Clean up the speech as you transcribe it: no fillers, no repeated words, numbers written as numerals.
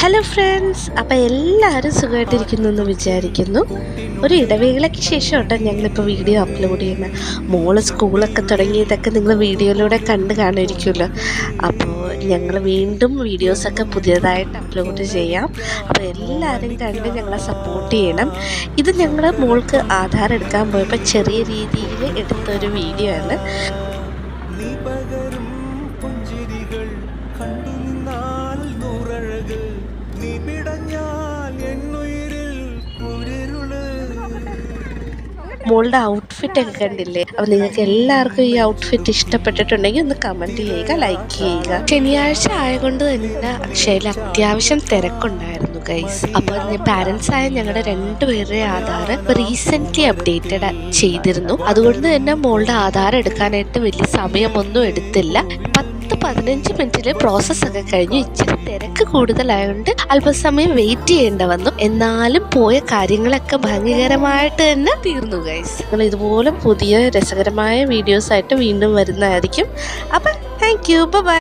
Hello friends, അപ്പോൾ എല്ലാവരും സുഖമായിട്ടിരിക്കുന്നു എന്ന് വിചാരിക്കുന്നു. ഒരു ഇടവേളയ്ക്ക് ശേഷം കേട്ടോ ഞങ്ങളിപ്പോൾ വീഡിയോ അപ്ലോഡ് ചെയ്യുന്നത്. മോള് സ്കൂളൊക്കെ തുടങ്ങിയതൊക്കെ നിങ്ങൾ വീഡിയോയിലൂടെ കണ്ട് കാണുമായിരിക്കുമല്ലോ. അപ്പോൾ ഞങ്ങൾ വീണ്ടും വീഡിയോസൊക്കെ പുതിയതായിട്ട് അപ്ലോഡ് ചെയ്യാം. അപ്പോൾ എല്ലാവരും കണ്ട് ഞങ്ങളെ സപ്പോർട്ട് ചെയ്യണം. ഇത് ഞങ്ങൾ മോൾക്ക് ആധാർ എടുക്കാൻ പോയപ്പോൾ ചെറിയ രീതിയിൽ എടുത്തൊരു വീഡിയോ ആണ്. മോളുടെ ഔട്ട്ഫിറ്റൊക്കെ കണ്ടില്ലേ? അപ്പോൾ നിങ്ങൾക്ക് എല്ലാവർക്കും ഈ ഔട്ട്ഫിറ്റ് ഇഷ്ടപ്പെട്ടിട്ടുണ്ടെങ്കിൽ ഒന്ന് കമൻറ്റ് ചെയ്യുക, ലൈക്ക് ചെയ്യുക. ശനിയാഴ്ച ആയതുകൊണ്ട് തന്നെ അക്ഷയയിൽ അത്യാവശ്യം തിരക്കുണ്ടായിരുന്നു ഗൈസ്. അപ്പോൾ പാരൻസ് ആയ ഞങ്ങളുടെ 2 പേരുടെ ആധാർ റീസെൻ്റ്ലി അപ്ഡേറ്റഡ് ചെയ്തിരുന്നു. അതുകൊണ്ട് തന്നെ മോളുടെ ആധാർ എടുക്കാനായിട്ട് വലിയ സമയമൊന്നും എടുത്തില്ല. 10-15 മിനിറ്റിൽ പ്രോസസ്സൊക്കെ കഴിഞ്ഞു. ഇച്ചിരി തിരക്ക് കൂടുതലായതുകൊണ്ട് അല്പസമയം വെയിറ്റ് ചെയ്യേണ്ട വന്നു. എന്നാലും പോയ കാര്യങ്ങളൊക്കെ ഭംഗികരമായിട്ട് തന്നെ തീർന്നു ഗൈസ്. നിങ്ങൾ ഇതുപോലെ പുതിയ രസകരമായ വീഡിയോസായിട്ട് വീണ്ടും വരുന്നതായിരിക്കും. അപ്പം താങ്ക് യു, ബൈ.